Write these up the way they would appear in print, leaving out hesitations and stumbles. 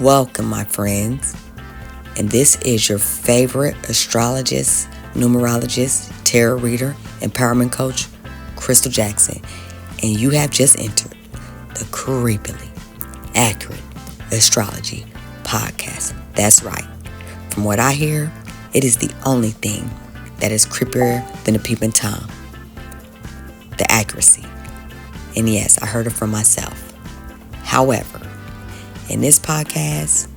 Welcome, my friends. And this is your favorite astrologist, numerologist, tarot reader, empowerment coach, Crystal Jackson. And you have just entered the creepily accurate astrology podcast. That's right. From what I hear, it is the only thing that is creepier than a peeping Tom. The accuracy. And yes, I heard it from myself. However, in this podcast,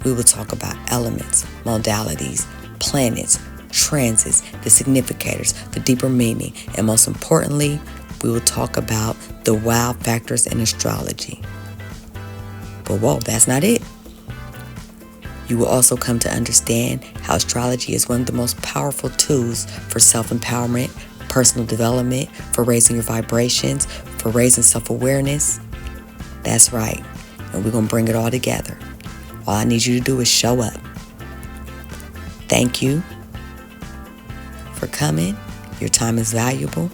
we will talk about elements, modalities, planets, transits, the significators, the deeper meaning, and most importantly, we will talk about the wow factors in astrology. But whoa, that's not it. You will also come to understand how astrology is one of the most powerful tools for self-empowerment, personal development, for raising your vibrations, for raising self-awareness. That's right. And we're going to bring it all together. All I need you to do is show up. Thank you for coming. Your time is valuable.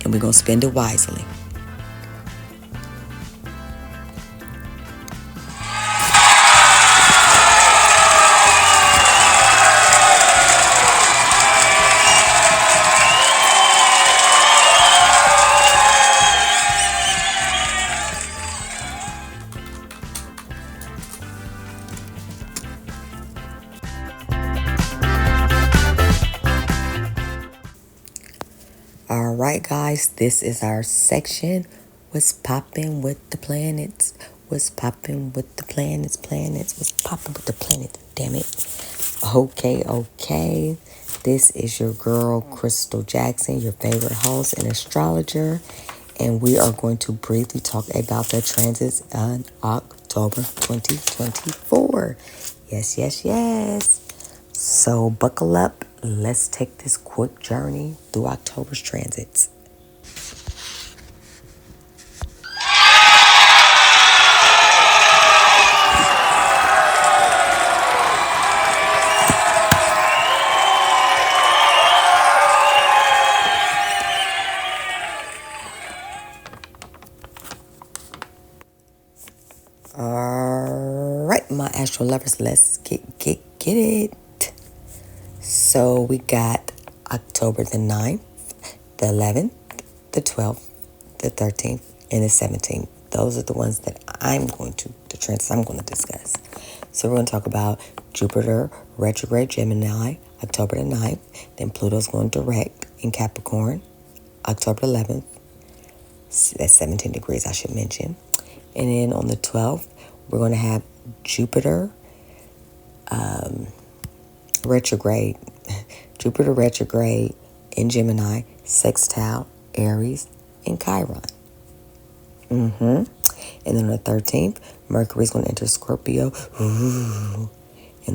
And we're going to spend it wisely. All right, guys, this is our section. What's popping with the planets? What's popping with the planets? What's popping with the planets? Damn it. Okay. This is your girl, Crystal Jackson, your favorite host and astrologer. And we are going to briefly talk about the transits on October 2024. Yes. So buckle up. Let's take this quick journey through October's transits. All right, my astro lovers, let's get it. So we got October the 9th, the 11th, the 12th, the 13th, and the 17th. Those are the ones that the transits I'm going to discuss. So we're going to talk about Jupiter retrograde Gemini, October the 9th. Then Pluto's going direct in Capricorn, October 11th. That's 17 degrees, I should mention. And then on the 12th, we're going to have Jupiter retrograde. Jupiter retrograde in Gemini, sextile, Aries, and Chiron. And then on the 13th, Mercury's going to enter Scorpio. And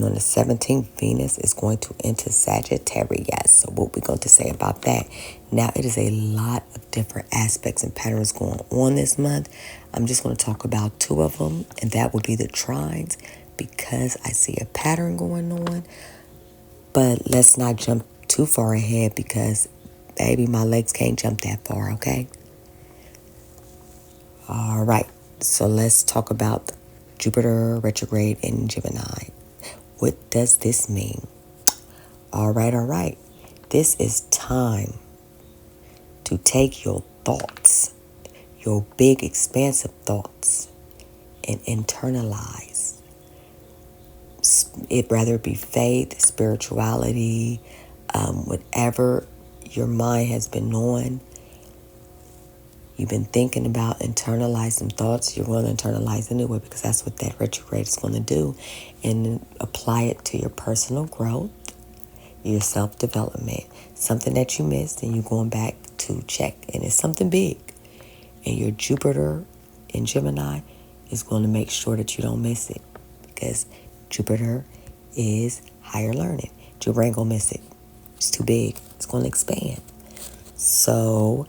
on the 17th, Venus is going to enter Sagittarius. So what we're going to say about that. Now, it is a lot of different aspects and patterns going on this month. I'm just going to talk about two of them, and that would be the trines, because I see a pattern going on. But let's not jump too far ahead because, baby, my legs can't jump that far, okay? All right, so let's talk about Jupiter retrograde in Gemini. What does this mean? All right. This is time to take your thoughts, your big, expansive thoughts, and internalize. It rather be faith, spirituality, whatever your mind has been on. You've been thinking about internalizing thoughts. You're going to internalize anyway because that's what that retrograde is going to do. And apply it to your personal growth, your self-development. Something that you missed and you're going back to check. And it's something big. And your Jupiter in Gemini is going to make sure that you don't miss it. Because Jupiter is higher learning. Jupiter ain't going to miss it. It's too big. It's going to expand. So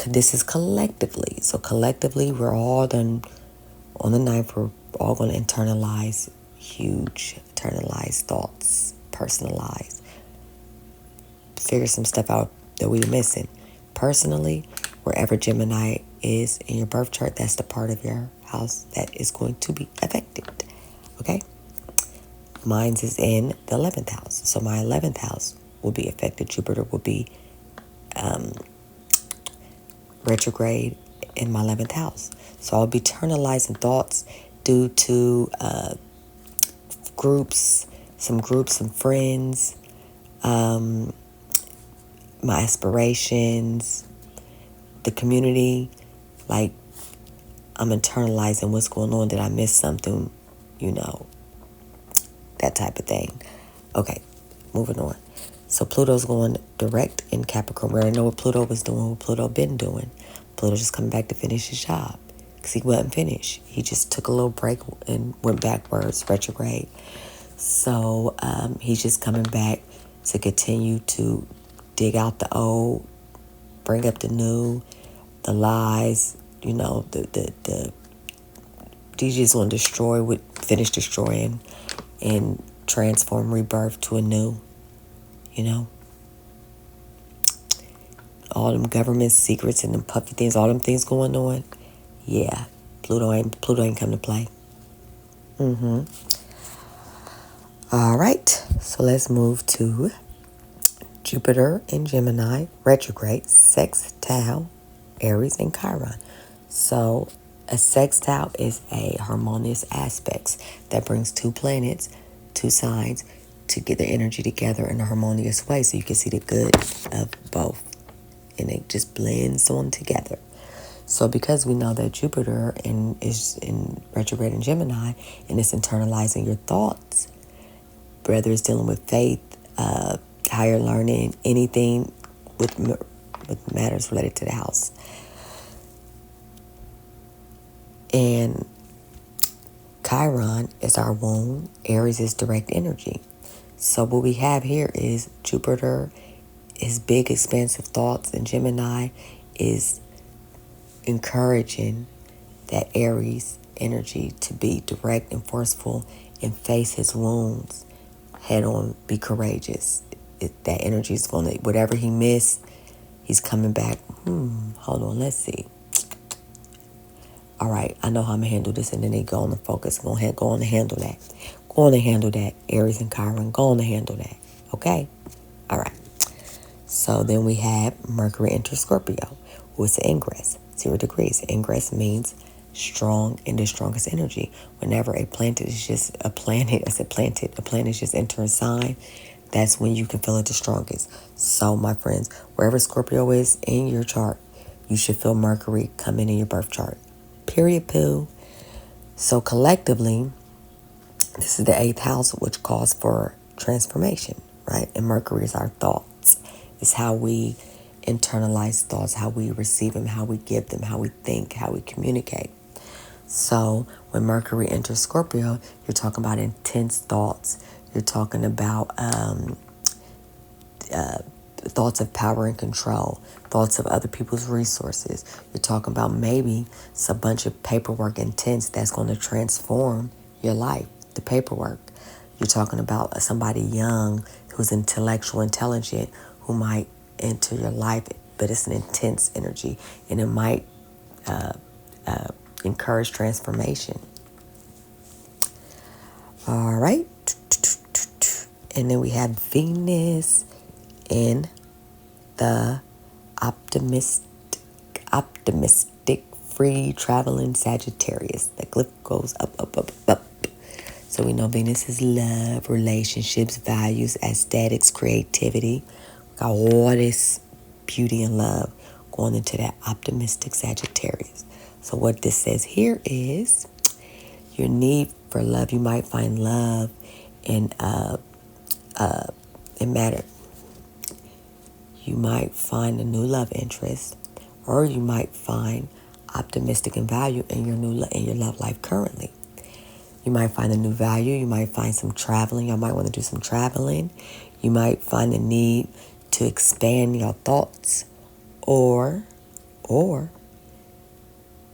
this is collectively. So collectively, we're all done on the 9th. We're all going to internalize thoughts, personalize, figure some stuff out that we're missing. Personally, wherever Gemini is in your birth chart, that's the part of your house that is going to be affected. Okay? Mine is in the 11th house. So my 11th house will be affected. Jupiter will be retrograde in my 11th house. So I'll be internalizing thoughts due to some friends, my aspirations, the community. Like, I'm internalizing what's going on. Did I miss something? That type of thing. Okay, moving on. So Pluto's going direct in Capricorn. We already know what Pluto was doing, what Pluto been doing. Pluto just coming back to finish his job because he wasn't finished. He just took a little break and went backwards, retrograde. So he's just coming back to continue to dig out the old, bring up the new, the lies, the he's just going to finish destroying and transform, rebirth to a new, all them government secrets and them puffy things, all them things going on. Yeah, Pluto ain't come to play. All right, so let's move to Jupiter in Gemini, retrograde, sextile, Aries, and Chiron. So a sextile is a harmonious aspect that brings two planets, two signs, to get their energy together in a harmonious way so you can see the good of both. And it just blends on together. So because we know that Jupiter is in retrograde in Gemini and it's internalizing your thoughts, whether it's dealing with faith, higher learning, anything with matters related to the house. And Chiron is our womb. Aries is direct energy. So what we have here is Jupiter, his big expansive thoughts, and Gemini is encouraging that Aries energy to be direct and forceful and face his wounds head on, be courageous. That energy is going to, whatever he missed, he's coming back. Hold on, let's see. All right, I know how I'm going to handle this, and then they go on and focus. Go on and handle that. Go on and handle that, Aries and Chiron. Go on and handle that, okay? All right. So then we have Mercury enters Scorpio, who is the ingress, 0 degrees. Ingress means strong and the strongest energy. Whenever a planet is just a planet is just entering a sign, that's when you can feel it the strongest. So, my friends, wherever Scorpio is in your chart, you should feel Mercury coming in your birth chart. Period, poo. So, collectively, this is the 8th house, which calls for transformation, right? And Mercury is our thoughts. It's how we internalize thoughts, how we receive them, how we give them, how we think, how we communicate. So when Mercury enters Scorpio, you're talking about intense thoughts. You're talking about thoughts of power and control, thoughts of other people's resources. You're talking about maybe it's a bunch of paperwork intense that's going to transform your life, the paperwork. You're talking about somebody young who's intelligent, who might enter your life, but it's an intense energy, and it might encourage transformation. All right. And then we have Venus in the optimistic, free traveling Sagittarius. The glyph goes up, up, up, up. So we know Venus is love, relationships, values, aesthetics, creativity. We got all this beauty and love going into that optimistic Sagittarius. So what this says here is your need for love. You might find love in matter. You might find a new love interest, or you might find optimistic and value in your love life currently. You might find a new value. You might find some traveling. You might want to do some traveling. You might find a need to expand your thoughts, or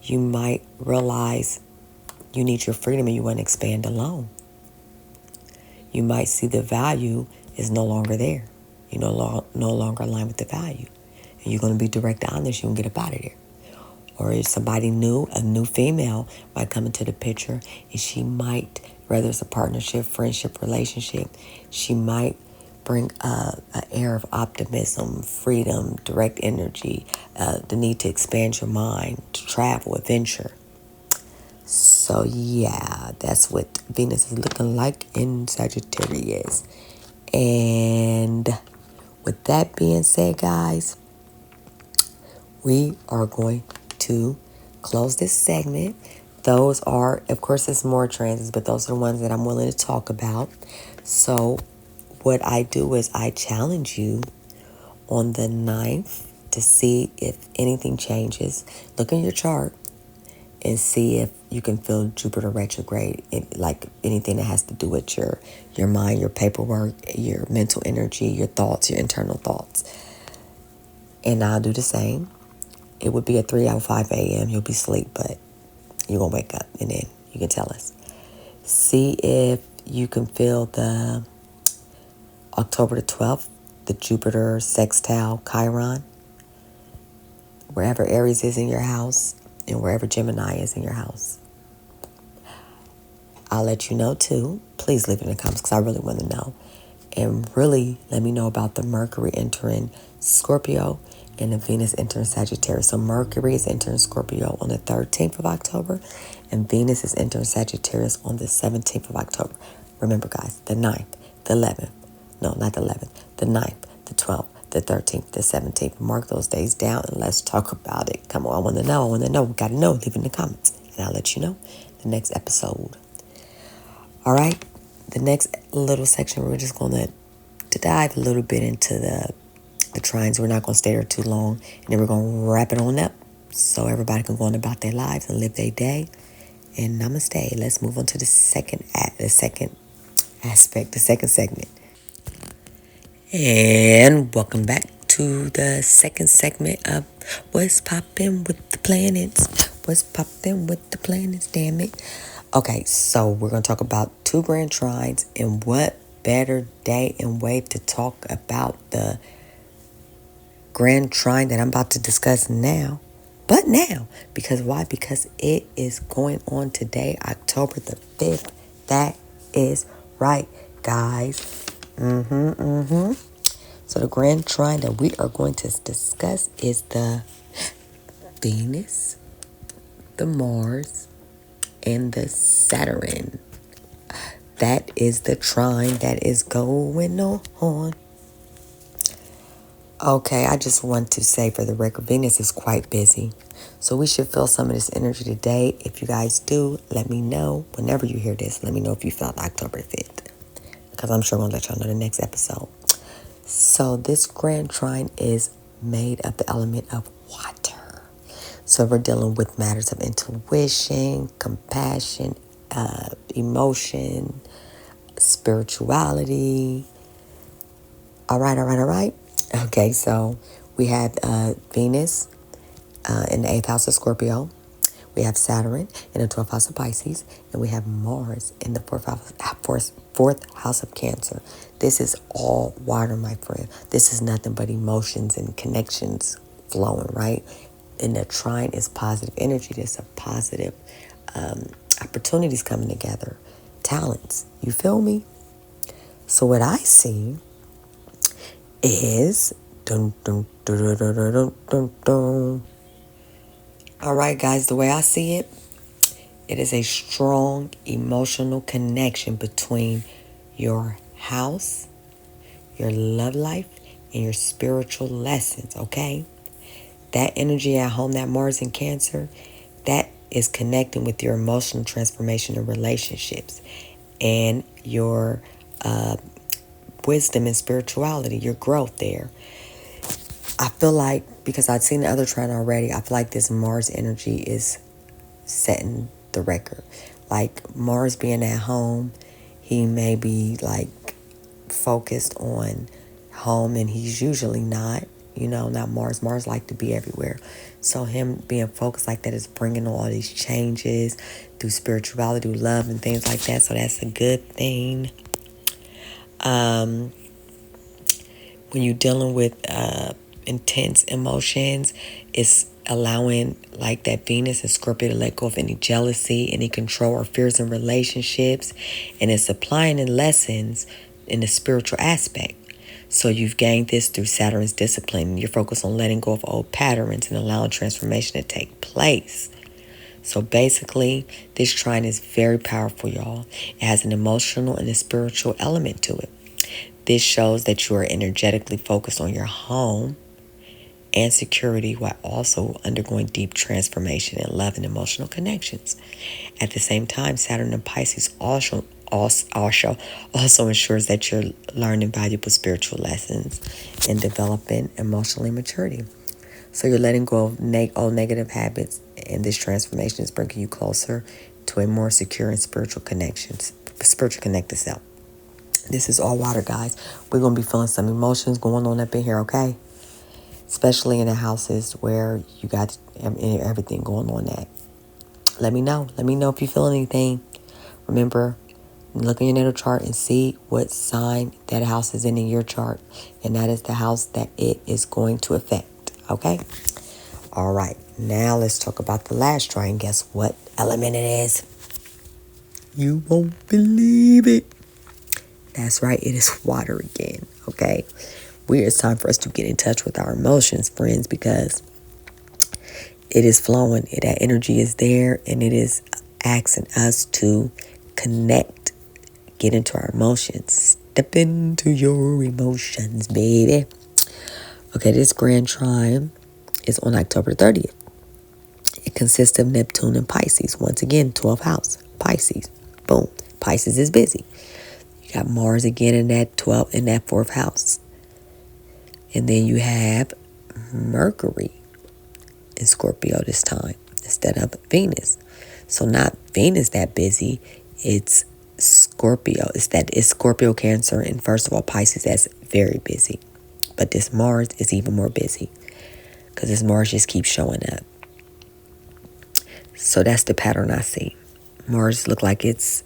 you might realize you need your freedom and you want to expand alone. You might see the value is no longer there. You no longer align with the value. And you're going to be direct and honest. You can get up out of there. or if somebody new, a new female might come into the picture, and she might, whether it's a partnership, friendship, relationship, she might bring an air of optimism, freedom, direct energy, the need to expand your mind, to travel, adventure. So yeah, that's what Venus is looking like in Sagittarius. And with that being said, guys, we are going to close this segment. Those are, of course, it's more transits, but those are the ones that I'm willing to talk about. So what I do is I challenge you on the 9th to see if anything changes. Look in your chart and see if you can feel Jupiter retrograde, like anything that has to do with your mind, your paperwork, your mental energy, your thoughts, your internal thoughts. And I'll do the same. It would be at 3 or 5 a.m. You'll be asleep, but you're going to wake up, and then you can tell us. See if you can feel the October the 12th, the Jupiter sextile Chiron, wherever Aries is in your house and wherever Gemini is in your house. I'll let you know too. Please leave it in the comments because I really want to know. And really let me know about the Mercury entering Scorpio and the Venus entering Sagittarius. So Mercury is entering Scorpio on the 13th of October and Venus is entering Sagittarius on the 17th of October. Remember, guys, the 9th, the 11th. No, not the 11th. The 9th, the 12th, the 13th, the 17th. Mark those days down and let's talk about it. Come on, I want to know. We got to know. Leave it in the comments. And I'll let you know the next episode. All right, the next little section, we're just going to dive a little bit into the trines. We're not going to stay there too long, and then we're going to wrap it on up so everybody can go on about their lives and live their day. And namaste. Let's move on to the second aspect, the second segment. And welcome back to the second segment of What's Poppin' with the Planets. What's poppin' with the planets, damn it. Okay, so we're going to talk about 2 grand trines, and what better day and way to talk about the grand trine that I'm about to discuss now. But now, because why? Because it is going on today, October the 5th. That is right, guys. So the grand trine that we are going to discuss is the Venus, the Mars, and the Saturn. That is the trine that is going on. Okay, I just want to say for the record, Venus is quite busy. So we should feel some of this energy today. If you guys do, let me know. Whenever you hear this, let me know if you felt October 5th. Because I'm sure I'm going to let y'all know the next episode. So this grand trine is made of the element of water. So we're dealing with matters of intuition, compassion, emotion, spirituality. All right. Okay, so we have Venus in the 8th house of Scorpio. We have Saturn in the 12th house of Pisces. And we have Mars in the 4th house of Cancer. This is all water, my friend. This is nothing but emotions and connections flowing, right? And the trine is positive energy. There's a positive opportunities coming together. Talents. You feel me? So what I see is dun, dun, dun, dun, dun, dun, dun, dun. All right, guys, the way I see it, it is a strong emotional connection between your house, your love life, and your spiritual lessons, okay? That energy at home, that Mars in Cancer, that is connecting with your emotional transformation and relationships and your wisdom and spirituality, your growth there. I feel like, because I've seen the other trend already, I feel like this Mars energy is setting the record. Like Mars being at home, he may be like focused on home, and he's usually not. Not Mars. Mars like to be everywhere. So him being focused like that is bringing all these changes through spirituality, through love, and things like that. So that's a good thing. When you're dealing with intense emotions, it's allowing like that Venus and Scorpio to let go of any jealousy, any control or fears in relationships, and it's applying in lessons in the spiritual aspect. So you've gained this through Saturn's discipline. You're focused on letting go of old patterns and allowing transformation to take place. So basically, this trine is very powerful, y'all. It has an emotional and a spiritual element to it. This shows that you are energetically focused on your home and security while also undergoing deep transformation in love and emotional connections. At the same time, Saturn in Pisces also ensures that you're learning valuable spiritual lessons and developing emotional maturity. So you're letting go of old negative habits, and this transformation is bringing you closer to a more secure and spiritual connected self. This is all water, guys. We're going to be feeling some emotions going on up in here, okay? Especially in the houses where you got everything going on at. Let me know. Let me know if you feel anything. Remember, look in your natal chart and see what sign that house is in your chart. And that is the house that it is going to affect. Okay? All right. Now let's talk about the last trine. Guess what element it is? You won't believe it. That's right. It is water again. Okay? It's time for us to get in touch with our emotions, friends, because it is flowing. That energy is there, and it is asking us to connect, get into our emotions. Step into your emotions, baby. Okay, this grand trine is on October 30th. It consists of Neptune and Pisces. Once again, 12th house, Pisces. Boom. Pisces is busy. You got Mars again in that 4th house. And then you have Mercury in Scorpio this time instead of Venus. So not Venus that busy, it's Scorpio. It's Scorpio, Cancer, and first of all Pisces that's very busy. But this Mars is even more busy because this Mars just keeps showing up. So that's the pattern I see. Mars look like it's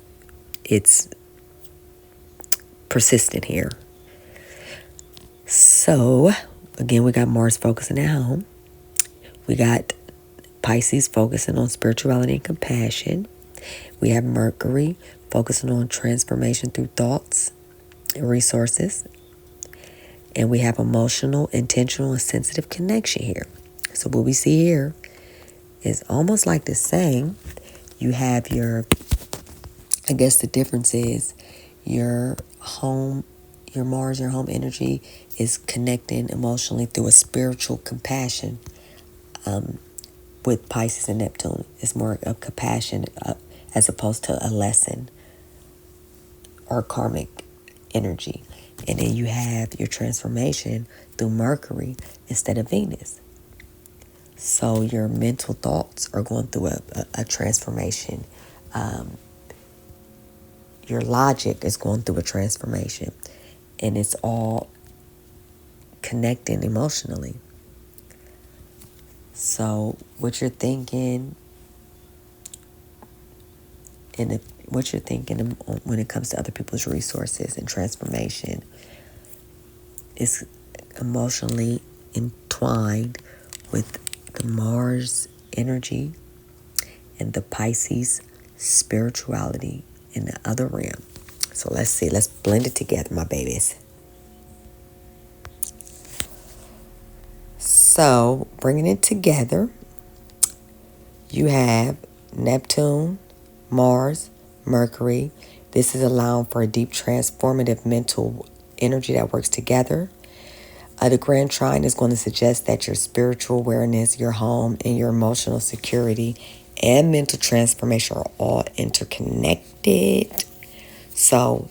persistent here. So again, we got Mars focusing at home. We got Pisces focusing on spirituality and compassion. We have Mercury focusing on transformation through thoughts and resources. And we have emotional, intentional, and sensitive connection here. So what we see here is almost like the same. You have I guess the difference is your Mars, your home energy is connecting emotionally through a spiritual compassion. With Pisces and Neptune, it's more of compassion as opposed to a lesson or karmic energy. And then you have your transformation through Mercury instead of Venus. So your mental thoughts are going through a transformation. Your logic is going through a transformation. And it's all connecting emotionally. So what you're thinking when it comes to other people's resources and transformation is emotionally entwined with the Mars energy and the Pisces spirituality in the other realm. So let's blend it together, my babies. So bringing it together, you have Neptune, Mars, Mercury. This is allowing for a deep transformative mental energy that works together. The Grand Trine is going to suggest that your spiritual awareness, your home, and your emotional security and mental transformation are all interconnected. So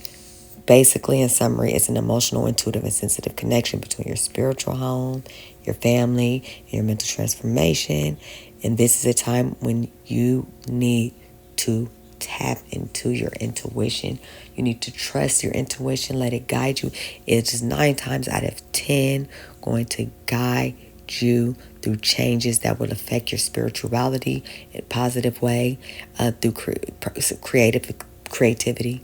basically, in summary, it's an emotional, intuitive, and sensitive connection between your spiritual home, your family, and your mental transformation. And this is a time when you need to tap into your intuition. You need to trust your intuition, let it guide you. It is 9 times out of 10 going to guide you through changes that will affect your spirituality in a positive way, through creativity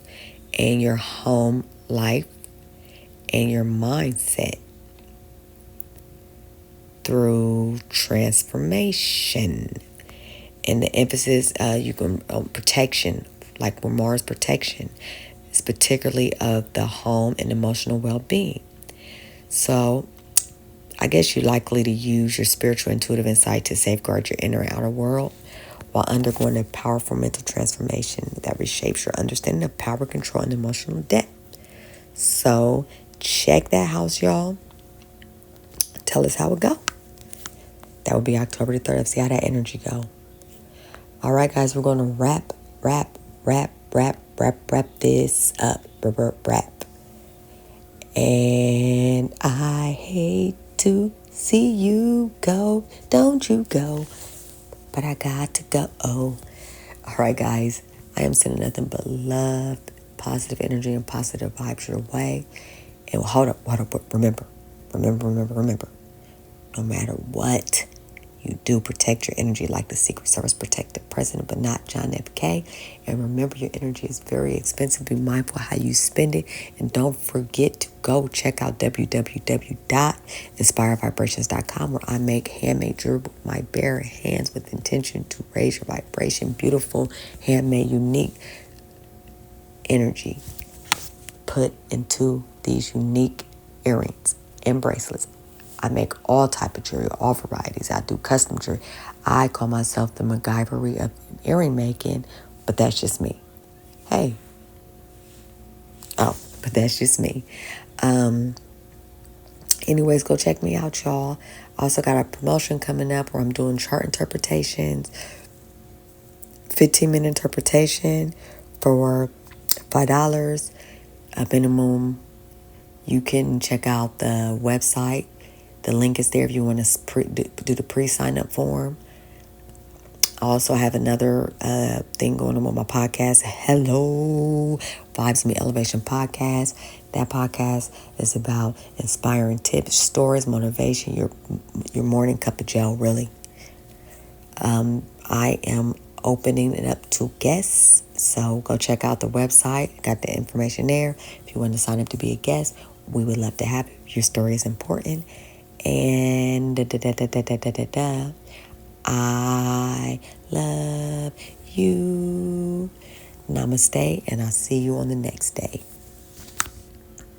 and your home life and your mindset through environmental transformation. And the emphasis you can on protection, like with Mars protection, is particularly of the home and emotional well-being. So I guess you're likely to use your spiritual intuitive insight to safeguard your inner and outer world while undergoing a powerful mental transformation that reshapes your understanding of power, control, and emotional depth. So check that house, y'all. Tell us how it go. That would be October the 3rd. See how that energy go. All right, guys, we're going to wrap this up. Wrap. And I hate to see you go. Don't you go. But I got to go. All right, guys. I am sending nothing but love, positive energy, and positive vibes your way. And hold up. Remember. No matter what you do, protect your energy like the Secret Service protected President, but not John F. K. And remember, your energy is very expensive. Be mindful how you spend it. And don't forget to go check out www.inspirevibrations.com, where I make handmade jewelry with my bare hands with intention to raise your vibration. Beautiful, handmade, unique energy put into these unique earrings and bracelets. I make all type of jewelry, all varieties. I do custom jewelry. I call myself the MacGyvery of earring making, but that's just me. Hey. But that's just me. Anyways, go check me out, y'all. I also got a promotion coming up where I'm doing chart interpretations, 15-minute interpretation for $5. A minimum. You can check out the website. The link is there if you want to do the pre-sign-up form. I also have another thing going on with my podcast. Hello, Vibes Me Elevation Podcast. That podcast is about inspiring tips, stories, motivation, your morning cup of joe, really. I am opening it up to guests. So go check out the website. Got the information there. If you want to sign up to be a guest, we would love to have it. Your story is important. And I love you. Namaste, and I'll see you on the next day.